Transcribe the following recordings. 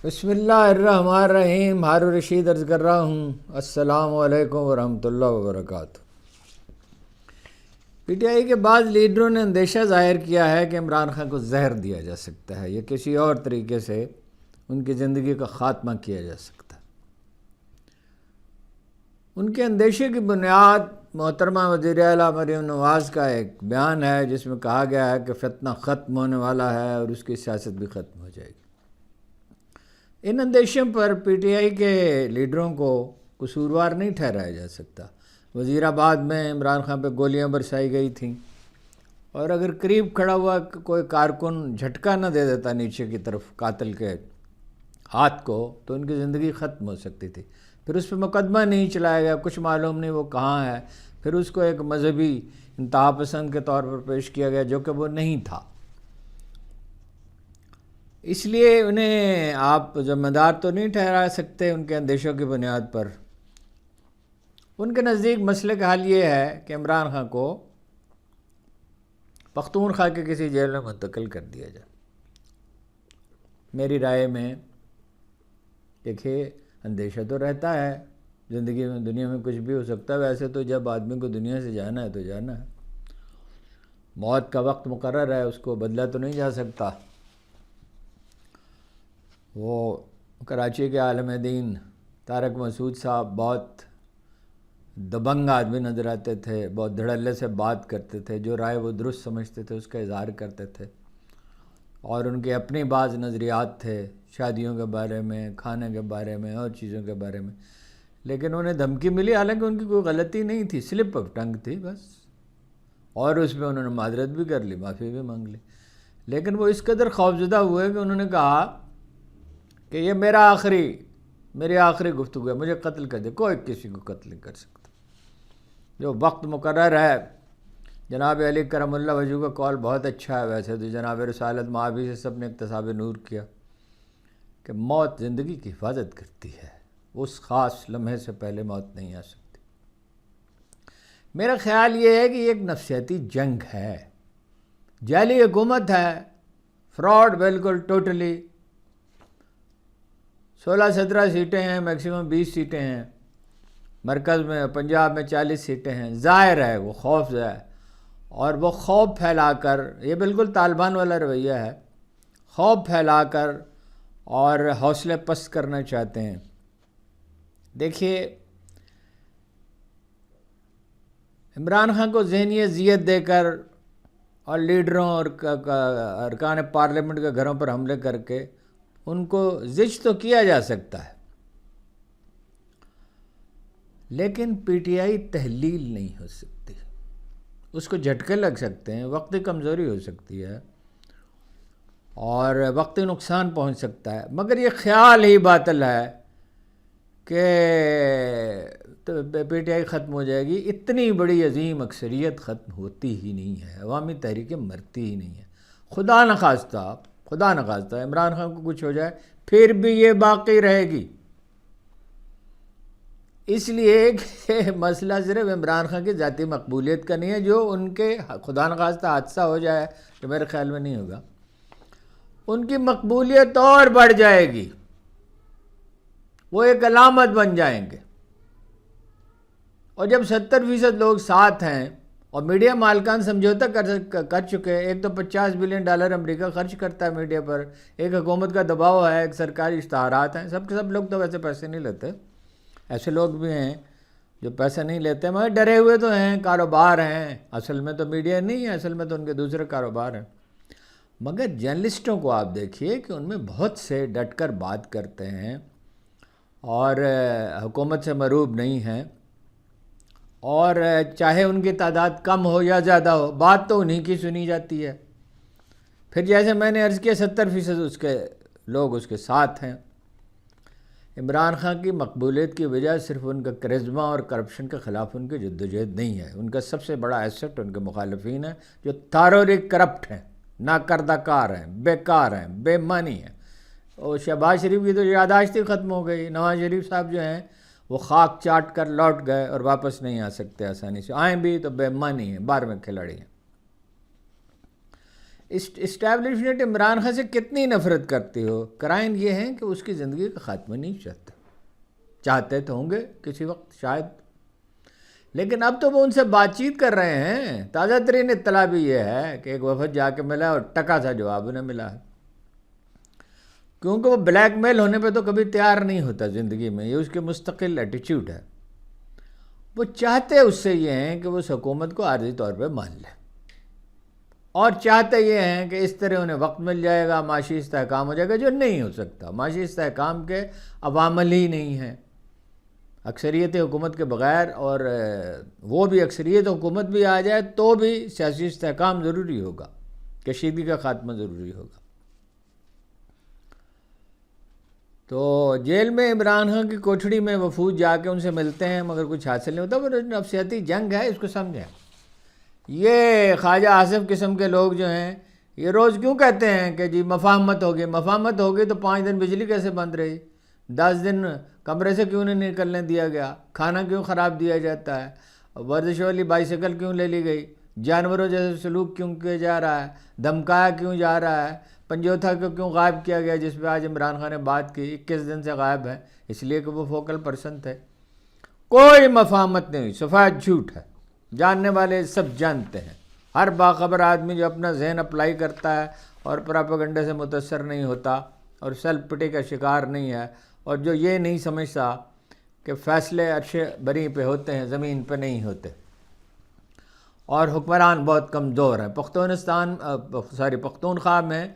بسم اللہ الرحمن الرحیم. ہارون رشید عرض کر رہا ہوں. السلام علیکم ورحمۃ اللہ وبرکاتہ. پی ٹی آئی کے بعض لیڈروں نے اندیشہ ظاہر کیا ہے کہ عمران خان کو زہر دیا جا سکتا ہے یا کسی اور طریقے سے ان کی زندگی کا خاتمہ کیا جا سکتا ہے. ان کے اندیشے کی بنیاد محترمہ وزیر اعلیٰ مریم نواز کا ایک بیان ہے جس میں کہا گیا ہے کہ فتنہ ختم ہونے والا ہے اور اس کی سیاست بھی ختم ہو جائے گی. ان اندیشوں پر پی ٹی آئی کے لیڈروں کو قصوروار نہیں ٹھہرایا جا سکتا. وزیر آباد میں عمران خان پہ گولیاں برسائی گئی تھیں اور اگر قریب کھڑا ہوا کوئی کارکن جھٹکا نہ دے دیتا نیچے کی طرف قاتل کے ہاتھ کو تو ان کی زندگی ختم ہو سکتی تھی. پھر اس پہ مقدمہ نہیں چلایا گیا، کچھ معلوم نہیں وہ کہاں ہے. پھر اس کو ایک مذہبی انتہا پسند کے طور پر پیش کیا گیا جو کہ وہ نہیں تھا. اس لیے انہیں آپ ذمہ دار تو نہیں ٹھہرا سکتے ان کے اندیشوں کی بنیاد پر. ان کے نزدیک مسئلے کا حل یہ ہے کہ عمران خان کو پختونخوا کے کسی جیل میں منتقل کر دیا جائے. میری رائے میں دیکھیے اندیشہ تو رہتا ہے، زندگی میں دنیا میں کچھ بھی ہو سکتا ہے. ویسے تو جب آدمی کو دنیا سے جانا ہے تو جانا ہے. موت کا وقت مقرر ہے، اس کو بدلا تو نہیں جا سکتا. وہ کراچی کے عالم دین طارق مسعود صاحب بہت دبنگ آدمی نظر آتے تھے، بہت دھڑلے سے بات کرتے تھے، جو رائے وہ درست سمجھتے تھے اس کا اظہار کرتے تھے، اور ان کے اپنے بعض نظریات تھے شادیوں کے بارے میں، کھانے کے بارے میں اور چیزوں کے بارے میں. لیکن انہیں دھمکی ملی، حالانکہ ان کی کوئی غلطی نہیں تھی، سلپ آف ٹنگ تھی بس، اور اس میں انہوں نے معذرت بھی کر لی، معافی بھی مانگ لی. لیکن وہ اس قدر خوفزدہ ہوئے کہ انہوں نے کہا کہ یہ میری آخری گفتگو ہے، مجھے قتل کر دے. کوئی کسی کو قتل نہیں کر سکتا. جو وقت مقرر ہے، جناب علی کرم اللہ وجہ کا قول بہت اچھا ہے. ویسے تو جناب رسالت مآبی سے سب نے اکتساب نور کیا کہ موت زندگی کی حفاظت کرتی ہے، اس خاص لمحے سے پہلے موت نہیں آ سکتی. میرا خیال یہ ہے کہ یہ ایک نفسیاتی جنگ ہے، جعلی حکومت ہے، فراڈ بالکل ٹوٹلی. 16-17 سیٹیں ہیں، میکسیمم 20 سیٹیں ہیں. مرکز میں پنجاب میں 40 سیٹیں ہیں. ظاہر ہے وہ خوف ہے، اور وہ خوف پھیلا کر، یہ بالکل طالبان والا رویہ ہے، خوف پھیلا کر اور حوصلے پست کرنا چاہتے ہیں. دیکھیے عمران خان کو ذہنی اذیت دے کر اور لیڈروں اور ارکان پارلیمنٹ کے گھروں پر حملے کر کے ان کو زج تو کیا جا سکتا ہے، لیکن پی ٹی آئی تحلیل نہیں ہو سکتی. اس کو جھٹکے لگ سکتے ہیں، وقتی کمزوری ہو سکتی ہے اور وقتی نقصان پہنچ سکتا ہے، مگر یہ خیال ہی باطل ہے کہ پی ٹی آئی ختم ہو جائے گی. اتنی بڑی عظیم اکثریت ختم ہوتی ہی نہیں ہے، عوامی تحریکیں مرتی ہی نہیں ہیں. خدا نخواستہ عمران خان کو کچھ ہو جائے پھر بھی یہ باقی رہے گی. اس لیے کہ مسئلہ صرف عمران خان کی ذاتی مقبولیت کا نہیں ہے، جو ان کے خدا نخواستہ حادثہ ہو جائے جو میرے خیال میں نہیں ہوگا، ان کی مقبولیت اور بڑھ جائے گی، وہ ایک علامت بن جائیں گے. اور جب 70% لوگ ساتھ ہیں اور میڈیا مالکان سمجھوتہ کر چکے، ایک تو $50 بلین امریکہ خرچ کرتا ہے میڈیا پر، ایک حکومت کا دباؤ ہے، ایک سرکاری اشتہارات ہیں. سب کے سب لوگ تو ویسے پیسے نہیں لیتے، ایسے لوگ بھی ہیں جو پیسے نہیں لیتے مگر ڈرے ہوئے تو ہیں، کاروبار ہیں. اصل میں تو میڈیا نہیں ہے، اصل میں تو ان کے دوسرے کاروبار ہیں. مگر جرنلسٹوں کو آپ دیکھیے کہ ان میں بہت سے ڈٹ کر بات کرتے ہیں اور حکومت سے مرعوب نہیں ہیں، اور چاہے ان کی تعداد کم ہو یا زیادہ ہو، بات تو انہی کی سنی جاتی ہے. پھر جیسے میں نے عرض کیا 70% اس کے لوگ اس کے ساتھ ہیں. عمران خان کی مقبولیت کی وجہ صرف ان کا کرزما اور کرپشن کے خلاف ان کی جدوجہد نہیں ہے. ان کا سب سے بڑا ایسٹ ان کے مخالفین ہیں جو تھاروری کرپٹ ہیں، ناکردہ کار ہیں، بیکار ہیں، بے معنی ہیں. اور شہباز شریف کی تو یادداشت ہی ختم ہو گئی. نواز شریف صاحب جو ہیں وہ خاک چاٹ کر لوٹ گئے اور واپس نہیں آ سکتے آسانی سے، آئیں بھی تو بے معنی ہیں، بار میں کھلاڑی ہیں. اسٹیبلشمنٹ عمران خان سے کتنی نفرت کرتی ہو، کرائن یہ ہیں کہ اس کی زندگی کا خاتمہ نہیں چاہتے تو ہوں گے کسی وقت شاید، لیکن اب تو وہ ان سے بات چیت کر رہے ہیں۔ تازہ ترین اطلاع بھی یہ ہے کہ ایک وفد جا کے ملا اور ٹکا سا جواب انہیں ملا ہے، کیونکہ وہ بلیک میل ہونے پہ تو کبھی تیار نہیں ہوتا زندگی میں، یہ اس کے مستقل ایٹیچیوڈ ہے۔ وہ چاہتے اس سے یہ ہیں کہ وہ اس حکومت کو عارضی طور پہ مان لے، اور چاہتے یہ ہیں کہ اس طرح انہیں وقت مل جائے گا، معاشی استحکام ہو جائے گا، جو نہیں ہو سکتا۔ معاشی استحکام کے عوامل ہی نہیں ہیں، اکثریت حکومت کے بغیر، اور وہ بھی اکثریت حکومت بھی آ جائے تو بھی سیاسی استحکام ضروری ہوگا، کشیدگی کا خاتمہ ضروری ہوگا۔ تو جیل میں عمران خان کی کوٹھڑی میں وفود جا کے ان سے ملتے ہیں مگر کچھ حاصل نہیں ہوتا۔ وہ نفسیاتی جنگ ہے، اس کو سمجھیں۔ یہ خواجہ آصف قسم کے لوگ جو ہیں یہ روز کیوں کہتے ہیں کہ جی مفاہمت ہوگی تو 5 دن بجلی کیسے بند رہی، 10 دن کمرے سے کیوں نہیں نکلنے دیا گیا، کھانا کیوں خراب دیا جاتا ہے، ورزش والی بائیسیکل کیوں لے لی گئی، جانوروں جیسے سلوک کیوں کیا جا رہا ہے، دھمکایا کیوں جا رہا ہے، پنجوتھا کو کیوں غائب کیا گیا جس پہ آج عمران خان نے بات کی، 21 دن سے غائب ہے، اس لیے کہ وہ فوکل پرسن تھے۔ کوئی مفاہمت نہیں ہوئی، سفید جھوٹ ہے، جاننے والے سب جانتے ہیں۔ ہر باخبر آدمی جو اپنا ذہن اپلائی کرتا ہے اور پراپیگنڈے سے متاثر نہیں ہوتا اور سیلف پٹی کا شکار نہیں ہے، اور جو یہ نہیں سمجھتا کہ فیصلے عرش بری پہ ہوتے ہیں، زمین پہ نہیں ہوتے، اور حکمران بہت کمزور ہیں۔ پختونخوا میں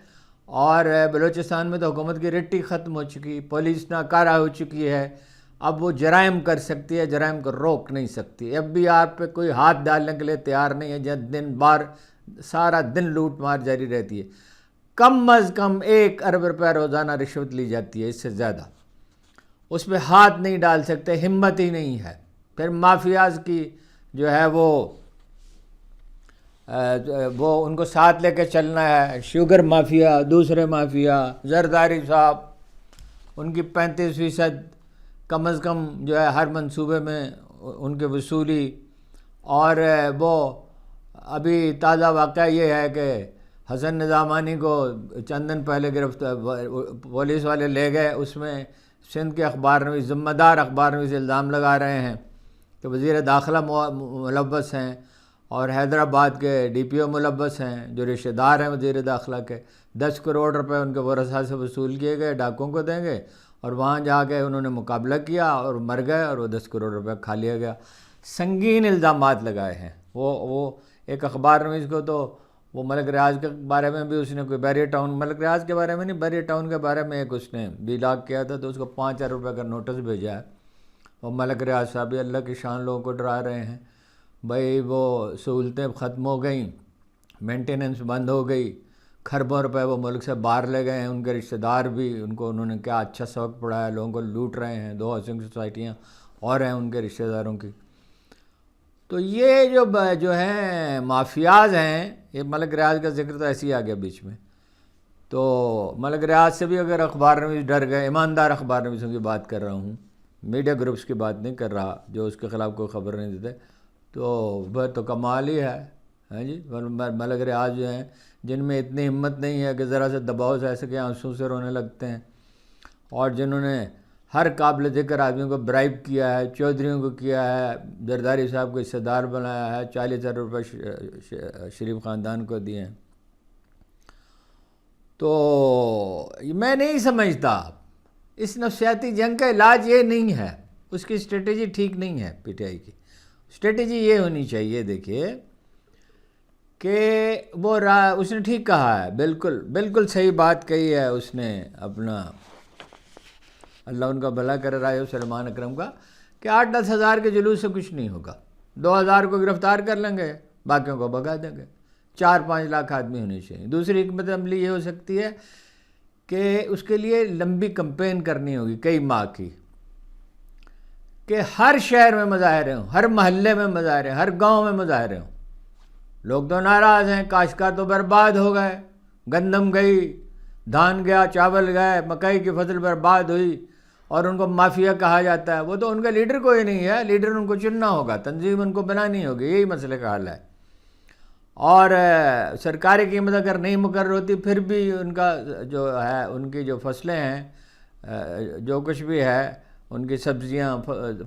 اور بلوچستان میں تو حکومت کی رٹی ختم ہو چکی، پولیس ناکارہ ہو چکی ہے، اب وہ جرائم کر سکتی ہے، جرائم کو روک نہیں سکتی۔ ایف بی آر پہ کوئی ہاتھ ڈالنے کے لیے تیار نہیں ہے، جب دن بار سارا دن لوٹ مار جاری رہتی ہے۔ کم از کم 1 ارب روپے روزانہ رشوت لی جاتی ہے، اس سے زیادہ اس پہ ہاتھ نہیں ڈال سکتے، ہمت ہی نہیں ہے۔ پھر مافیاز کی جو ہے وہ ان کو ساتھ لے کے چلنا ہے، شوگر مافیا، دوسرے مافیا، زرداری صاحب، ان کی 35% کم از کم جو ہے ہر منصوبے میں ان کے وصولی۔ اور وہ ابھی تازہ واقعہ یہ ہے کہ حسن نظامانی کو چند دن پہلے پولیس والے لے گئے، اس میں سندھ کے اخبار نویس، ذمہ دار اخبار نویس الزام لگا رہے ہیں کہ وزیر داخلہ ملوث ہیں اور حیدرآباد کے ڈی پی او ملوث ہیں جو رشتہ دار ہیں وزیر داخلہ کے۔ 10 کروڑ روپے ان کے ورثاء سے وصول کیے گئے، ڈاکوں کو دیں گے، اور وہاں جا کے انہوں نے مقابلہ کیا اور مر گئے، اور وہ 10 کروڑ روپے کھا لیا گیا۔ سنگین الزامات لگائے ہیں۔ وہ ایک اخبار نویس کو تو وہ ملک ریاض کے بارے میں بھی اس نے کوئی بیری ٹاؤن، ملک ریاض کے بارے میں نہیں، بیری ٹاؤن کے بارے میں ایک اس نے بلاگ کیا تھا، تو اس کو 5,000 روپے کا نوٹس بھیجا ہے۔ وہ ملک ریاض صاحب اللہ کی شان لوگوں کو ڈرا رہے ہیں، بھائی وہ سہولتیں ختم ہو گئیں، مینٹیننس بند ہو گئی، کھربوں روپے وہ ملک سے باہر لے گئے ہیں، ان کے رشتہ دار بھی، ان کو انہوں نے کیا اچھا سبق پڑھایا، لوگوں کو لوٹ رہے ہیں، 2 ہاؤسنگ سوسائٹیاں اور ہیں ان کے رشتہ داروں کی۔ تو یہ جو ہیں مافیاز ہیں، یہ ملک ریاض کا ذکر تو ایسے ہی آ گیا بیچ میں، تو ملک ریاض سے بھی اگر اخبار نویس ڈر گئے، ایماندار اخبار نویسوں کی بات کر رہا ہوں، میڈیا گروپس کی بات نہیں کر رہا جو اس کے خلاف کوئی خبر نہیں دیتے، تو کمال ہی ہے، ہاں جی۔ ملک ریاض جو ہیں جن میں اتنی ہمت نہیں ہے کہ ذرا سے دباؤ سے ایسے کہ آنسوں سے رونے لگتے ہیں، اور جنہوں نے ہر قابل ذکر آدمی کو برائب کیا ہے، چودھریوں کو کیا ہے، زرداری صاحب کو حصہ دار بنایا ہے، 40,000 روپے شریف خاندان کو دیے ہیں۔ تو میں نہیں سمجھتا اس نفسیاتی جنگ کا علاج یہ نہیں ہے، اس کی اسٹریٹجی ٹھیک نہیں ہے۔ پی ٹی آئی کی اسٹریٹجی یہ ہونی چاہیے، دیکھیے کہ وہ اس نے ٹھیک کہا ہے، بالکل صحیح بات کہی ہے اس نے، اپنا اللہ ان کا بھلا کرے رائے سلمان اکرم کا، کہ 8-10 ہزار کے جلوس سے کچھ نہیں ہوگا، 2,000 کو گرفتار کر لیں گے، باقیوں کو بھگا دیں گے، 4-5 لاکھ آدمی ہونے چاہیے۔ دوسری حکمت عملی یہ ہو سکتی ہے کہ اس کے لیے لمبی کمپین کرنی ہوگی، کئی ماہ کی، کہ ہر شہر میں مظاہرے ہوں، ہر محلے میں مظاہرے، ہر گاؤں میں مظاہرے ہوں۔ لوگ تو ناراض ہیں، کاشتکار تو برباد ہو گئے، گندم گئی، دھان گیا، چاول گئے، مکئی کی فصل برباد ہوئی، اور ان کو مافیا کہا جاتا ہے۔ وہ تو ان کا لیڈر کوئی نہیں ہے، لیڈر ان کو چننا ہوگا، تنظیم ان کو بنانی ہوگی، یہی مسئلے کا حل ہے۔ اور سرکاری قیمت اگر نہیں مقرر ہوتی پھر بھی ان کا جو ہے ان کی جو فصلیں ہیں جو کچھ بھی ہے ان کی سبزیاں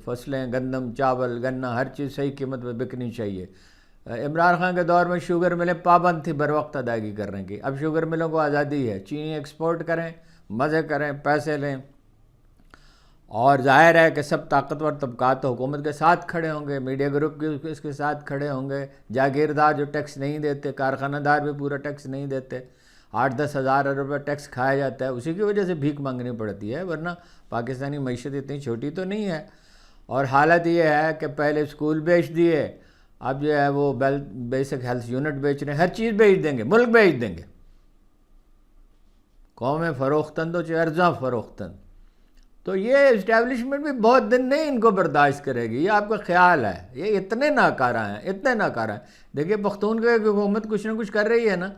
فصلیں گندم چاول گنا ہر چیز صحیح قیمت پہ بکنی چاہیے. عمران خان کے دور میں شوگر ملیں پابند تھی بر وقت ادائیگی کرنے کی. اب شوگر ملوں کو آزادی ہے, چینی ایکسپورٹ کریں, مزے کریں, پیسے لیں. اور ظاہر ہے کہ سب طاقتور طبقات حکومت کے ساتھ کھڑے ہوں گے, میڈیا گروپ بھی اس کے ساتھ کھڑے ہوں گے, جاگیردار جو ٹیکس نہیں دیتے, کارخانہ دار بھی پورا ٹیکس نہیں دیتے, 8-10 ہزار روپے ٹیکس کھایا جاتا ہے, اسی کی وجہ سے بھیک مانگنی پڑتی ہے, ورنہ پاکستانی معیشت اتنی چھوٹی تو نہیں ہے. اور حالت یہ ہے کہ پہلے اسکول بیچ دیے, اب جو ہے وہ بیسک ہیلتھ یونٹ بیچ رہے ہیں, ہر چیز بیچ دیں گے, ملک بیچ دیں گے. قومیں فروختن تو ارزاں فروختن. تو یہ اسٹیبلشمنٹ بھی بہت دن نہیں ان کو برداشت کرے گی, یہ آپ کا خیال ہے. یہ اتنے ناکارہ ہیں, اتنے ناکارہ ہیں. دیکھیے پختون کی حکومت کچھ نہ کچھ کر رہی ہے نا.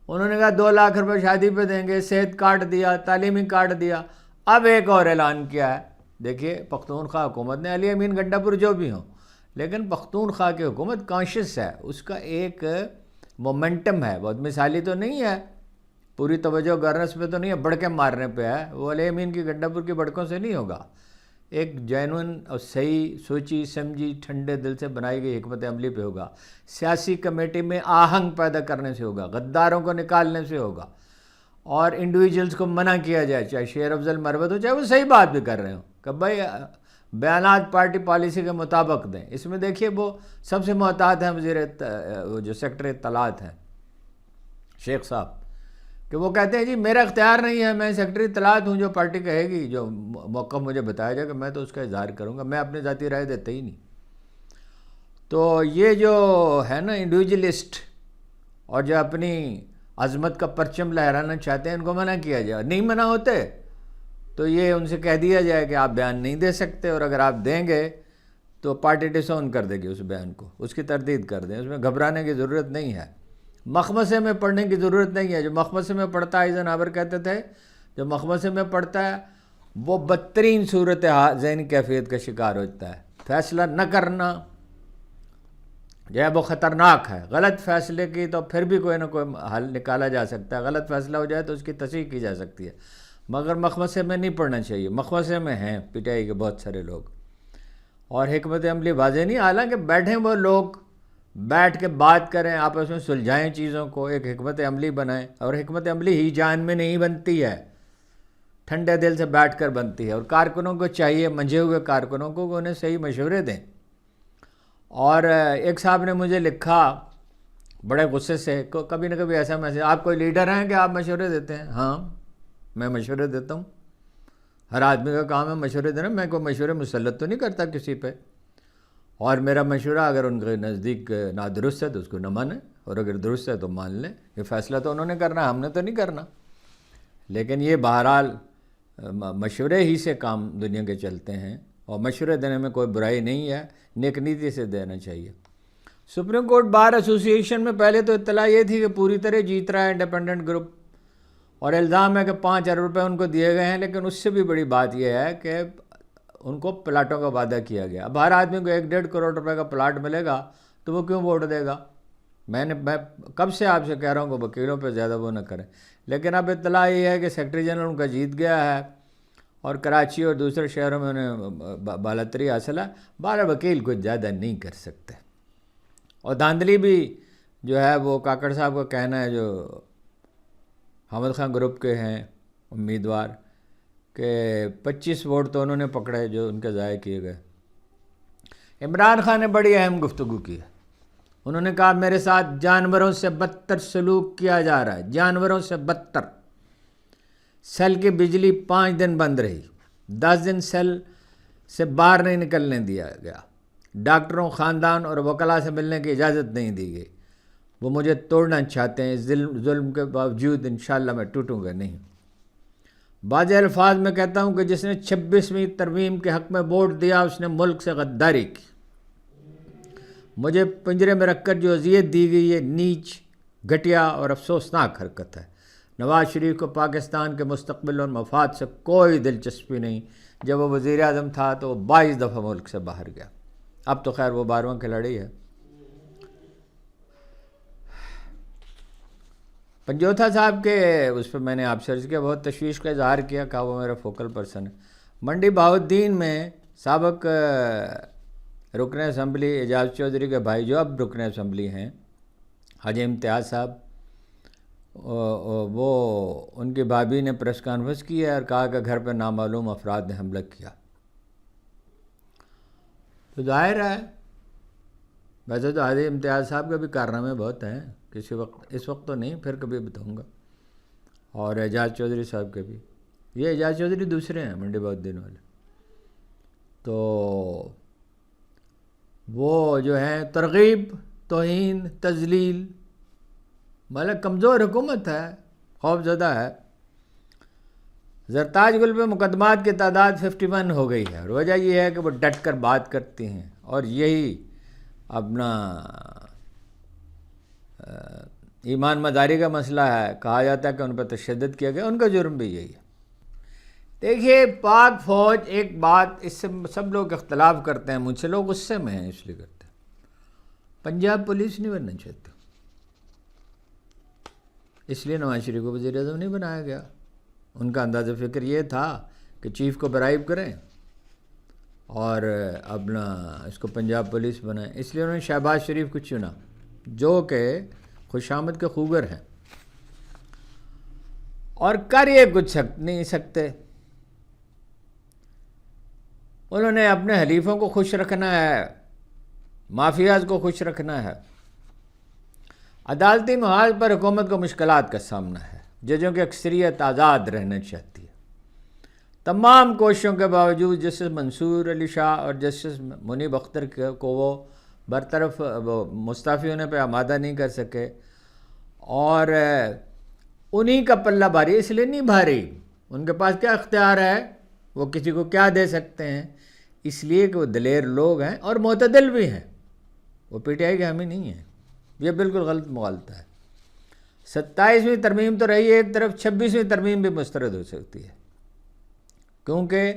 انہوں نے کہا 2 لاکھ روپے شادی پہ دیں گے, صحت کارڈ دیا, تعلیمی کارڈ دیا. اب ایک اور اعلان کیا ہے. دیکھیے پختونخوا حکومت نے, علی امین گنڈا پور جو بھی ہوں, لیکن پختونخوا کی حکومت کانشیس ہے, اس کا ایک مومنٹم ہے, بہت مثالی تو نہیں ہے, پوری توجہ گورننس پہ تو نہیں ہے, بڑکے مارنے پہ ہے. وہ علی امین کی گنڈا پور کی بڑکوں سے نہیں ہوگا, ایک جینون اور صحیح سوچی سمجھی ٹھنڈے دل سے بنائی گئی حکمت عملی پہ ہوگا. سیاسی کمیٹی میں آہنگ پیدا کرنے سے ہوگا, غداروں کو نکالنے سے ہوگا, اور انڈیویجولز کو منع کیا جائے, چاہے شیر افضل مروت ہو, چاہے وہ صحیح بات بھی کر رہے ہوں, کہ بھائی بیانات پارٹی پالیسی کے مطابق دیں. اس میں دیکھیے وہ سب سے محتاط ہیں وہ جو سیکٹر اطلاعات ہیں شیخ صاحب, کہ وہ کہتے ہیں جی میرا اختیار نہیں ہے, میں سیکٹری اطلاعات ہوں, جو پارٹی کہے گی, جو موقف مجھے بتایا جائے کہ میں تو اس کا اظہار کروں گا, میں اپنی ذاتی رائے دیتا ہی نہیں. تو یہ جو ہے نا انڈیویجلسٹ, اور جو اپنی عظمت کا پرچم لہرانا چاہتے ہیں, ان کو منع کیا جائے. نہیں منع ہوتے تو یہ ان سے کہہ دیا جائے کہ آپ بیان نہیں دے سکتے, اور اگر آپ دیں گے تو پارٹی ڈسون کر دے گی اس بیان کو, اس کی تردید کر دیں. اس میں گھبرانے کی ضرورت نہیں ہے, مخمصے میں پڑھنے کی ضرورت نہیں ہے. جو مخمصے میں پڑھتا ہے, ایزن کہتے تھے, جو مخمصے میں پڑھتا ہے وہ بدترین صورت ذہنی کیفیت کا شکار ہوتا ہے. فیصلہ نہ کرنا جو ہے وہ خطرناک ہے. غلط فیصلے کی تو پھر بھی کوئی نہ کوئی حل نکالا جا سکتا ہے, غلط فیصلہ ہو جائے تو اس کی تصحیح کی جا سکتی ہے, مگر مخمصے میں نہیں پڑھنا چاہیے. مخمصے میں ہیں پی ٹی آئی کے بہت سارے لوگ, اور حکمت عملی واضح نہیں. حالانکہ بیٹھیں وہ لوگ, بیٹھ کے بات کریں, آپس میں سلجھائیں چیزوں کو, ایک حکمت عملی بنائیں. اور حکمت عملی ہی جان میں نہیں بنتی ہے, ٹھنڈے دل سے بیٹھ کر بنتی ہے. اور کارکنوں کو چاہیے, منجھے ہوئے کارکنوں کو, انہیں صحیح مشورے دیں. اور ایک صاحب نے مجھے لکھا بڑے غصے سے, کبھی نہ کبھی ایسا میسج, آپ کوئی لیڈر ہیں کہ آپ مشورے دیتے ہیں؟ ہاں میں مشورے دیتا ہوں, ہر آدمی کا کام ہے مشورے دینا. میں کوئی مشورے مسلط تو نہیں کرتا کسی پہ, اور میرا مشورہ اگر ان کے نزدیک نادرست ہے تو اس کو نہ مانیں, اور اگر درست ہے تو مان لیں. یہ فیصلہ تو انہوں نے کرنا, ہم نے تو نہیں کرنا. لیکن یہ بہرحال مشورے ہی سے کام دنیا کے چلتے ہیں, اور مشورے دینے میں کوئی برائی نہیں ہے, نیک نیتی سے دینا چاہیے. سپریم کورٹ بار ایسوسی ایشن میں پہلے تو اطلاع یہ تھی کہ پوری طرح جیت رہا ہے انڈیپینڈنٹ گروپ, اور الزام ہے کہ 5 ارب روپے ان کو دیے گئے ہیں. لیکن اس سے بھی بڑی بات یہ ہے کہ ان کو پلاٹوں کا وعدہ کیا گیا. اب ہر آدمی کو 1-1.5 کروڑ روپے کا پلاٹ ملے گا تو وہ کیوں ووٹ دے گا؟ میں کب سے آپ سے کہہ رہا ہوں کہ وکیلوں پہ زیادہ وہ نہ کریں. لیکن اب اطلاع یہ ہے کہ سیکرٹری جنرل ان کا جیت گیا ہے, اور کراچی اور دوسرے شہروں میں انہیں بالاتری حاصل ہے. 12 وکیل کچھ زیادہ نہیں کر سکتے. اور دھاندلی بھی جو ہے وہ کاکڑ صاحب کا کہنا ہے, جو حامد خان گروپ کے ہیں امیدوار, کہ 25 ووٹ تو انہوں نے پکڑے جو ان کے ضائع کیے گئے. عمران خان نے بڑی اہم گفتگو کی ہے. انہوں نے کہا میرے ساتھ جانوروں سے بدتر سلوک کیا جا رہا ہے, جانوروں سے بدتر. سیل کی بجلی 5 دن بند رہی, 10 دن سیل سے باہر نہیں نکلنے دیا گیا. ڈاکٹروں, خاندان اور وکلاء سے ملنے کی اجازت نہیں دی گئی. وہ مجھے توڑنا چاہتے ہیں, ظلم کے باوجود انشاءاللہ میں ٹوٹوں گا نہیں. بعض الفاظ میں کہتا ہوں کہ جس نے 26ویں ترمیم کے حق میں ووٹ دیا اس نے ملک سے غداری کی. مجھے پنجرے میں رکھ کر جو اذیت دی گئی یہ نیچ, گھٹیا اور افسوسناک حرکت ہے. نواز شریف کو پاکستان کے مستقبل اور مفاد سے کوئی دلچسپی نہیں. جب وہ وزیر اعظم تھا تو وہ 22 دفعہ ملک سے باہر گیا. اب تو خیر وہ 12واں کھلاڑی ہے. پنجوتھا صاحب کے اس پہ میں نے آپ سرچ کیا، بہت تشویش کا اظہار کیا، کہا وہ میرا فوکل پرسن ہے۔ منڈی بہاؤالدین میں سابق رکن اسمبلی اعجاز چودھری کے بھائی جو اب رکن اسمبلی ہیں، حاجی امتیاز صاحب، وہ ان کی بھابھی نے پریس کانفرنس کی ہے اور کہا کہ گھر پہ نامعلوم افراد نے حملہ کیا۔ تو ظاہر ہے، ویسے تو حاجی امتیاز صاحب کے بھی کارنامے بہت ہیں، کسی وقت، اس وقت تو نہیں، پھر کبھی بتاؤں گا، اور اعجاز چودھری صاحب کے بھی۔ یہ اعجاز چودھری دوسرے ہیں منڈی بہاؤالدین والے، تو وہ جو ہیں ترغیب، توہین، تذلیل، مطلب کمزور حکومت ہے، خوف زدہ ہے۔ زرتاج گل پہ مقدمات کی تعداد 51 ہو گئی ہے، اور وجہ یہ ہے کہ وہ ڈٹ کر بات کرتی ہیں، اور یہی اپنا ایمان مداری کا مسئلہ ہے۔ کہا جاتا ہے کہ ان پر تشدد کیا گیا، ان کا جرم بھی یہی ہے۔ دیکھیے، پاک فوج، ایک بات اس سے سب لوگ اختلاف کرتے ہیں، مجھ سے لوگ غصے میں ہیں اس لیے کرتے ہیں، پنجاب پولیس نہیں بننا چاہتے، اس لیے نواز شریف کو وزیر اعظم نہیں بنایا گیا۔ ان کا انداز فکر یہ تھا کہ چیف کو برائب کریں اور اپنا اس کو پنجاب پولیس بنائیں، اس لیے انہوں نے شہباز شریف کو چنا، جو کہ خوش آمد کے خوگر ہیں، اور کر یہ کچھ نہیں سکتے۔ انہوں نے اپنے حلیفوں کو خوش رکھنا ہے، مافیاز کو خوش رکھنا ہے۔ عدالتی محاذ پر حکومت کو مشکلات کا سامنا ہے، ججوں کی اکثریت آزاد رہنا چاہتی ہے۔ تمام کوششوں کے باوجود جسٹس منصور علی شاہ اور جسٹس منیب اختر کو وہ برطرف مستعفی ہونے پہ آمادہ نہیں کر سکے، اور انہی کا پلہ بھاری، اس لیے نہیں بھاری، ان کے پاس کیا اختیار ہے، وہ کسی کو کیا دے سکتے ہیں، اس لیے کہ وہ دلیر لوگ ہیں اور معتدل بھی ہیں، وہ پی ٹی آئی کے حامی نہیں ہیں۔ یہ بالکل غلط مغالطہ ہے۔ 27ویں ترمیم تو رہی ہے ایک طرف، 26ویں ترمیم بھی مسترد ہو سکتی ہے، کیونکہ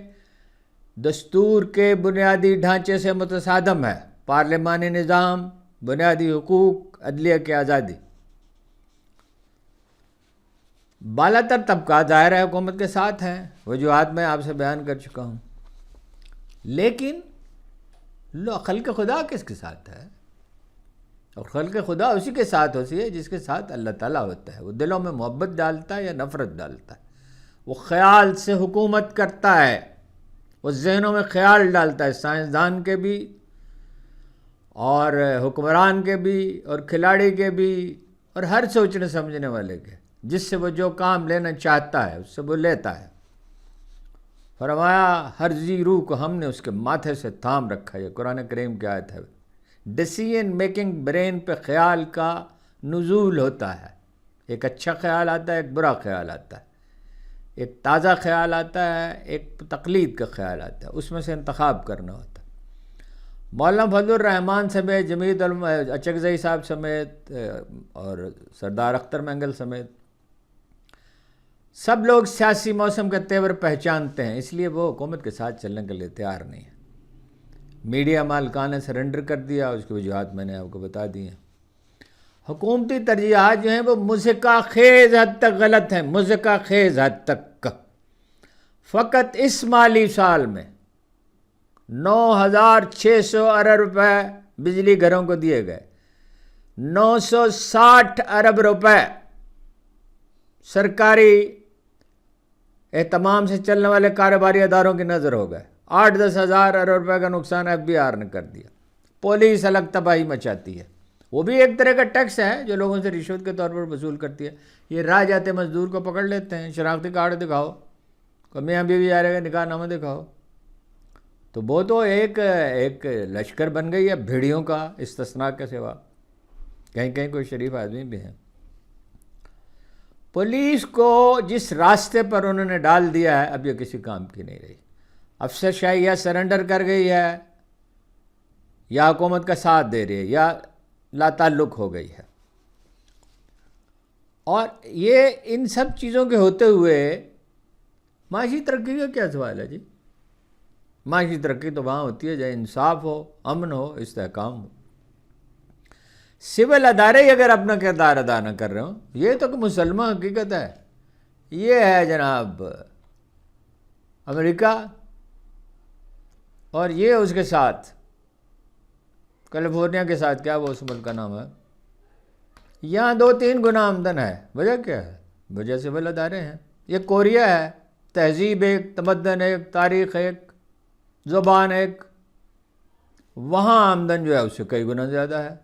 دستور کے بنیادی ڈھانچے سے متصادم ہے، پارلیمانی نظام، بنیادی حقوق، عدلیہ کی آزادی۔ بالا تر طبقات ظاہر ہے حکومت کے ساتھ ہیں، وجوہات میں آپ سے بیان کر چکا ہوں، لیکن خلق خدا کس کے ساتھ ہے؟ اور خلق خدا اسی کے ساتھ ہوتی ہے جس کے ساتھ اللہ تعالیٰ ہوتا ہے۔ وہ دلوں میں محبت ڈالتا ہے یا نفرت ڈالتا ہے، وہ خیال سے حکومت کرتا ہے، وہ ذہنوں میں خیال ڈالتا ہے، سائنسدان کے بھی اور حکمران کے بھی اور کھلاڑی کے بھی اور ہر سوچنے سمجھنے والے کے، جس سے وہ جو کام لینا چاہتا ہے اس سے وہ لیتا ہے۔ فرمایا ہر ذی روح کو ہم نے اس کے ماتھے سے تھام رکھا، یہ قرآن کریم کی آیت ہے۔ ڈیسیژن میکنگ برین پہ خیال کا نزول ہوتا ہے، ایک اچھا خیال آتا ہے، ایک برا خیال آتا ہے، ایک تازہ خیال آتا ہے، ایک تقلید کا خیال آتا ہے، اس میں سے انتخاب کرنا ہوتا ہے۔ مولانا فضل الرحمان سمیت، جمیت اچکزئی صاحب سمیت اور سردار اختر مینگل سمیت سب لوگ سیاسی موسم کا تیور پہچانتے ہیں، اس لیے وہ حکومت کے ساتھ چلنے کے لیے تیار نہیں ہیں۔ میڈیا مالکان نے سرنڈر کر دیا، اس کی وجوہات میں نے آپ کو بتا دی ہیں۔ حکومتی ترجیحات جو ہیں وہ مذہقہ خیز حد تک غلط ہیں، مذہقہ خیز حد تک۔ فقط اس مالی سال میں 9,600 ارب روپے بجلی گھروں کو دیے گئے، 960 ارب روپے سرکاری اہتمام سے چلنے والے کاروباری اداروں کی نظر ہو گئے، 8-10 ہزار ارب روپے کا نقصان ایف بی آر نے کر دیا۔ پولیس الگ تباہی مچاتی ہے، وہ بھی ایک طرح کا ٹیکس ہے جو لوگوں سے رشوت کے طور پر وصول کرتی ہے۔ یہ راہ جاتے مزدور کو پکڑ لیتے ہیں، شناختی کارڈ دکھاؤ، میاں بیوی آ رہے گا، نکاح نامہ دکھاؤ، تو وہ تو ایک لشکر بن گئی ہے بھیڑیوں کا، استثناء کے سوا کہیں کہیں کوئی شریف آدمی بھی ہیں۔ پولیس کو جس راستے پر انہوں نے ڈال دیا ہے اب یہ کسی کام کی نہیں رہی۔ افسر شاہی یا سرنڈر کر گئی ہے یا حکومت کا ساتھ دے رہی ہے یا لا تعلق ہو گئی ہے، اور یہ ان سب چیزوں کے ہوتے ہوئے معاشی ترقی کا کیا سوال ہے جی؟ معاشی ترقی تو وہاں ہوتی ہے جہاں انصاف ہو، امن ہو، استحکام ہو۔ سول ادارے ہی اگر اپنا کردار ادا نہ کر رہے ہوں، یہ تو کہ مسلمان حقیقت ہے. یہ ہے جناب امریکہ، اور یہ اس کے ساتھ کیلیفورنیا کے ساتھ، کیا وہ اس ملک کا نام ہے، یہاں 2-3 گنا آمدن ہے. وجہ کیا ہے؟ وجہ سول ادارے ہیں. یہ کوریا ہے، تہذیب ایک، تمدن ایک، تاریخ ایک، زبان ایک، وہاں آمدن جو ہے اس سے کئی گنا زیادہ ہے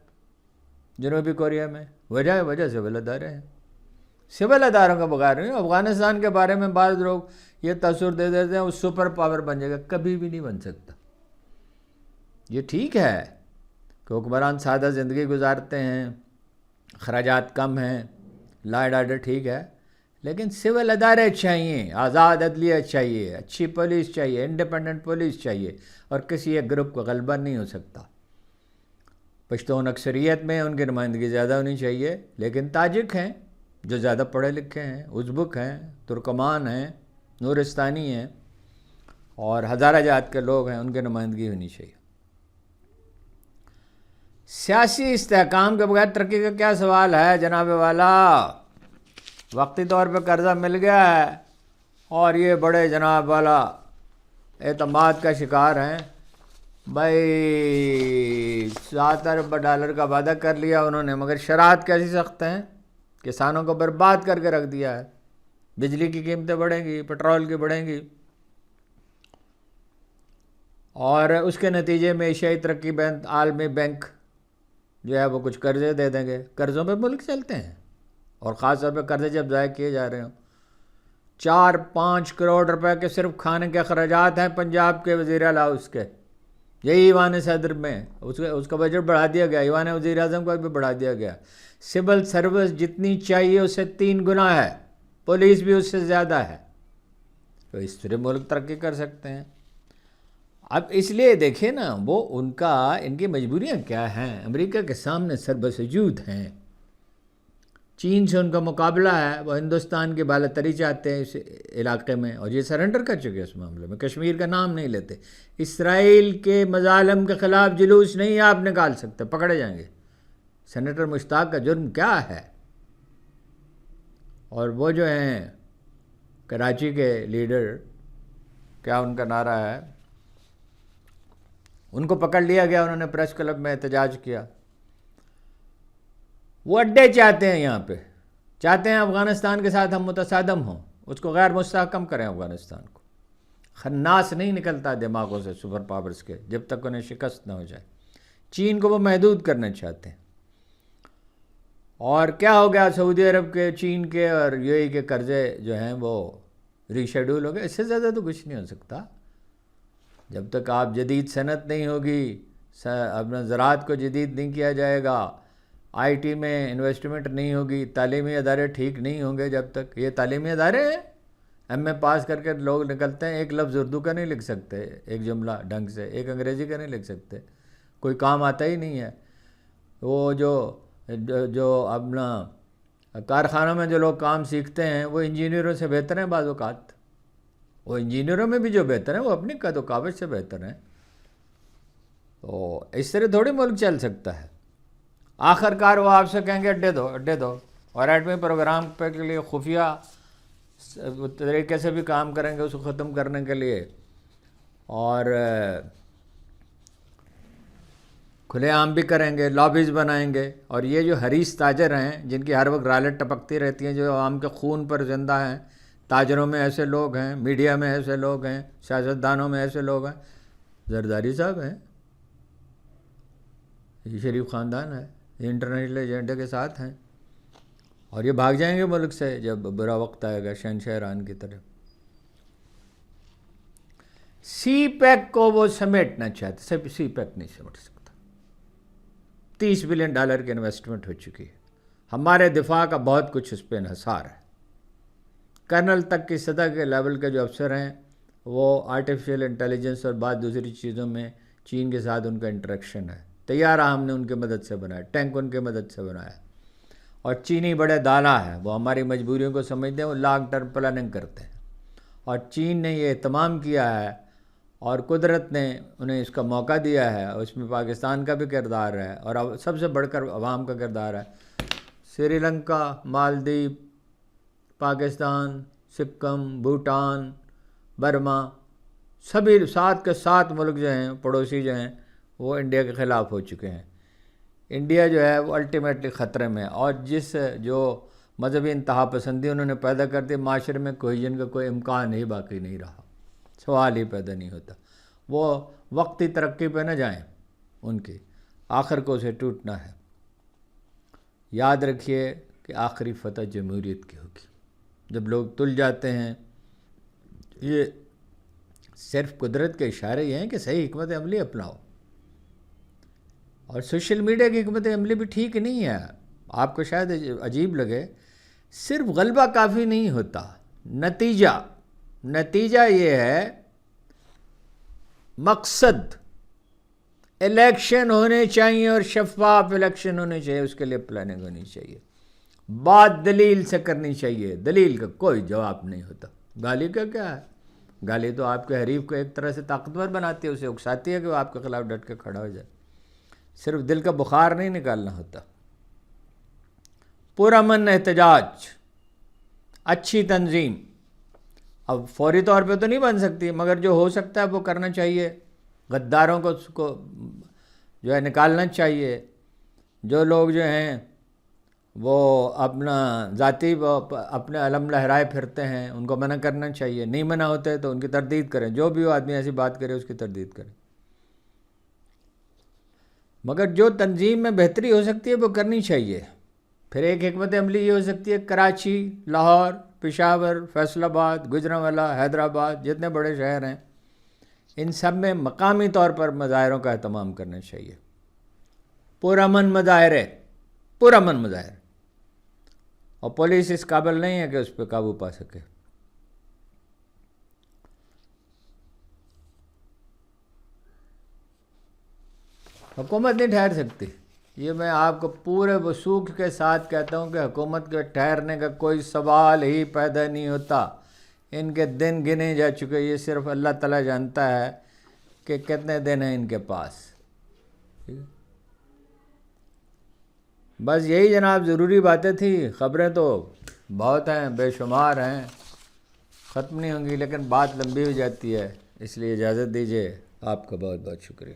جنوبی کوریا میں. وجہ سول ادارے ہیں. سول اداروں کا بغیر نہیں. افغانستان کے بارے میں بعض لوگ یہ تصور دے دیتے ہیں وہ سپر پاور بن جائے گا. کبھی بھی نہیں بن سکتا. یہ ٹھیک ہے کہ حکمران سادہ زندگی گزارتے ہیں، اخراجات کم ہیں، لا اینڈ آرڈر ٹھیک ہے، لیکن سول ادارے چاہیے، آزاد عدلیہ چاہیے، اچھی پولیس چاہیے، انڈیپینڈنٹ پولیس چاہیے، اور کسی ایک گروپ کو غلبہ نہیں ہو سکتا. پشتون اکثریت میں ان کی نمائندگی زیادہ ہونی چاہیے، لیکن تاجک ہیں جو زیادہ پڑھے لکھے ہیں، ازبک ہیں، ترکمان ہیں، نورستانی ہیں، اور ہزارہ جات کے لوگ ہیں، ان کی نمائندگی ہونی چاہیے. سیاسی استحکام کے بغیر ترقی کا کیا سوال ہے جناب والا؟ وقتی طور پہ قرضہ مل گیا ہے اور یہ بڑے جناب والا اعتماد کا شکار ہیں. بھائی $7 ارب کا وعدہ کر لیا انہوں نے، مگر شرائط کیسی سخت ہیں، کسانوں کو برباد کر کے رکھ دیا ہے. بجلی کی قیمتیں بڑھیں گی، پٹرول کی بڑھیں گی، اور اس کے نتیجے میں ایشیائی ترقی بینک، عالمی بینک جو ہے وہ کچھ قرضے دے دیں گے. قرضوں پہ ملک چلتے ہیں، اور خاص طور پہ قرضے جب ضائع کیے جا رہے ہوں. 4-5 کروڑ روپے کے صرف کھانے کے اخراجات ہیں پنجاب کے وزیر اعلیٰ اس کے. یہی ایوان صدر میں اس کا بجٹ بڑھا دیا گیا، ایوان وزیر اعظم کا بھی بڑھا دیا گیا. سول سروس جتنی چاہیے اس سے 3 گنا ہے، پولیس بھی اس سے زیادہ ہے. تو اس طرح ملک ترقی کر سکتے ہیں. اب اس لیے دیکھیں نا، وہ ان کی مجبوریاں کیا ہیں. امریکہ کے سامنے سربسجود ہیں. چین سے ان کا مقابلہ ہے، وہ ہندوستان کی بالاتری چاہتے ہیں اس علاقے میں، اور یہ سرنڈر کر چکے اس معاملے میں. کشمیر کا نام نہیں لیتے. اسرائیل کے مظالم کے خلاف جلوس نہیں آپ نکال سکتے، پکڑے جائیں گے. سینیٹر مشتاق کا جرم کیا ہے؟ اور وہ جو ہیں کراچی کے لیڈر، کیا ان کا نعرہ ہے، ان کو پکڑ لیا گیا، انہوں نے پریس کلب میں احتجاج کیا. وہ اڈے چاہتے ہیں، یہاں پہ چاہتے ہیں افغانستان کے ساتھ ہم متصادم ہوں، اس کو غیر مستحکم کریں. افغانستان کو خناس نہیں نکلتا دماغوں سے سپر پاورز کے جب تک انہیں شکست نہ ہو جائے. چین کو وہ محدود کرنا چاہتے ہیں. اور کیا ہو گیا، سعودی عرب کے، چین کے اور یو اے ای کے قرضے جو ہیں وہ ری شیڈول ہو گئے. اس سے زیادہ تو کچھ نہیں ہو سکتا. جب تک آپ جدید صنعت نہیں ہوگی، اپنا زراعت کو جدید نہیں کیا جائے گا، آئی ٹی میں انویسٹمنٹ نہیں ہوگی، تعلیمی ادارے ٹھیک نہیں ہوں گے، جب تک یہ تعلیمی ادارے ہیں، ایم اے پاس کر کے لوگ نکلتے ہیں، ایک لفظ اردو کا نہیں لکھ سکتے، ایک جملہ ڈھنگ سے، ایک انگریزی کا نہیں لکھ سکتے، کوئی کام آتا ہی نہیں ہے. وہ جو اپنا کارخانوں میں جو لوگ کام سیکھتے ہیں وہ انجینئروں سے بہتر ہیں بعض اوقات. وہ انجینئروں میں بھی جو بہتر ہیں وہ اپنی قد و کاوش سے بہتر ہیں. تو اس طرح تھوڑی ملک چل سکتا ہے. آخر کار وہ آپ سے کہیں گے اڈے دو، اور ایٹمی پروگرام پہ کے لیے خفیہ طریقے سے بھی کام کریں گے اس کو ختم کرنے کے لیے، اور کھلے عام بھی کریں گے، لابیز بنائیں گے. اور یہ جو حریص تاجر ہیں جن کی ہر وقت رالٹ ٹپکتی رہتی ہیں، جو عوام کے خون پر زندہ ہیں، تاجروں میں ایسے لوگ ہیں، میڈیا میں ایسے لوگ ہیں، سیاستدانوں میں ایسے لوگ ہیں. زرداری صاحب ہیں، یہ شریف خاندان ہے، یہ انٹرنیشنل ایجنڈے کے ساتھ ہیں، اور یہ بھاگ جائیں گے ملک سے جب برا وقت آئے گا، شہنشاہ ایران کی طرح. سی پیک کو وہ سمیٹنا چاہتے، سی پیک نہیں سمیٹ سکتا. $30 بلین کی انویسٹمنٹ ہو چکی ہے. ہمارے دفاع کا بہت کچھ اس پہ انحصار ہے. کرنل تک کی سطح کے لیول کے جو افسر ہیں وہ آرٹیفیشل انٹیلیجنس اور بعض دوسری چیزوں میں چین کے ساتھ ان کا انٹریکشن ہے. طیارہ ہم نے ان کی مدد سے بنایا، ٹینک ان کی مدد سے بنایا. اور چینی بڑے دانا ہیں، وہ ہماری مجبوریوں کو سمجھتے ہیں، وہ لانگ ٹرم پلاننگ کرتے ہیں. اور چین نے یہ اہتمام کیا ہے اور قدرت نے انہیں اس کا موقع دیا ہے، اس میں پاکستان کا بھی کردار ہے اور اب سب سے بڑھ کر عوام کا کردار ہے۔ سری لنکا، مالدیپ، پاکستان، سکم، بھوٹان، برما، سبھی 7 کے 7 ملک جو ہیں پڑوسی جو ہیں وہ انڈیا کے خلاف ہو چکے ہیں۔ انڈیا جو ہے وہ الٹیمیٹلی خطرے میں، اور جو مذہبی انتہا پسندی انہوں نے پیدا کر دی، معاشرے میں کوہیژن کا کوئی امکان ہی باقی نہیں رہا، سوال ہی پیدا نہیں ہوتا۔ وہ وقتی ترقی پہ نہ جائیں، ان کی آخر کو اسے ٹوٹنا ہے۔ یاد رکھیے کہ آخری فتح جمہوریت کی ہوگی۔ جب لوگ تل جاتے ہیں، یہ صرف قدرت کے اشارے یہ ہیں کہ صحیح حکمت عملی اپناؤ، اور سوشل میڈیا کی حکمت عملی بھی ٹھیک نہیں ہے۔ آپ کو شاید عجیب لگے، صرف غلبہ کافی نہیں ہوتا، نتیجہ یہ ہے، مقصد الیکشن ہونے چاہیے اور شفاف الیکشن ہونے چاہیے، اس کے لیے پلاننگ ہونی چاہیے، بات دلیل سے کرنی چاہیے، دلیل کا کوئی جواب نہیں ہوتا۔ گالی کا کیا ہے؟ گالی تو آپ کے حریف کو ایک طرح سے طاقتور بناتی ہے، اسے اکساتی ہے کہ وہ آپ کے خلاف ڈٹ کے کھڑا ہو جائے، صرف دل کا بخار نہیں نکالنا ہوتا۔ پرامن احتجاج، اچھی تنظیم، اب فوری طور پہ تو نہیں بن سکتی، مگر جو ہو سکتا ہے وہ کرنا چاہیے۔ غداروں کو جو ہے نکالنا چاہیے، جو لوگ جو ہیں وہ اپنا ذاتی اپنے علم لہرائے پھرتے ہیں ان کو منع کرنا چاہیے، نہیں منع ہوتے تو ان کی تردید کریں، جو بھی وہ آدمی ایسی بات کرے اس کی تردید کریں، مگر جو تنظیم میں بہتری ہو سکتی ہے وہ کرنی چاہیے۔ پھر ایک حکمت عملی یہ ہو سکتی ہے، کراچی، لاہور، پشاور، فیصل آباد، گوجرانوالہ، حیدرآباد، جتنے بڑے شہر ہیں ان سب میں مقامی طور پر مظاہروں کا اہتمام کرنا چاہیے، پرامن مظاہرے، اور پولیس اس قابل نہیں ہے کہ اس پہ قابو پا سکے۔ حکومت نہیں ٹھہر سکتی، یہ میں آپ کو پورے وثوق کے ساتھ کہتا ہوں کہ حکومت کے ٹھہرنے کا کوئی سوال ہی پیدا نہیں ہوتا۔ ان کے دن گنے جا چکے، یہ صرف اللہ تعالیٰ جانتا ہے کہ کتنے دن ہیں ان کے پاس۔ بس یہی جناب ضروری باتیں تھیں، خبریں تو بہت ہیں، بے شمار ہیں، ختم نہیں ہوں گی، لیکن بات لمبی ہو جاتی ہے، اس لیے اجازت دیجیے۔ آپ کا بہت بہت شکریہ۔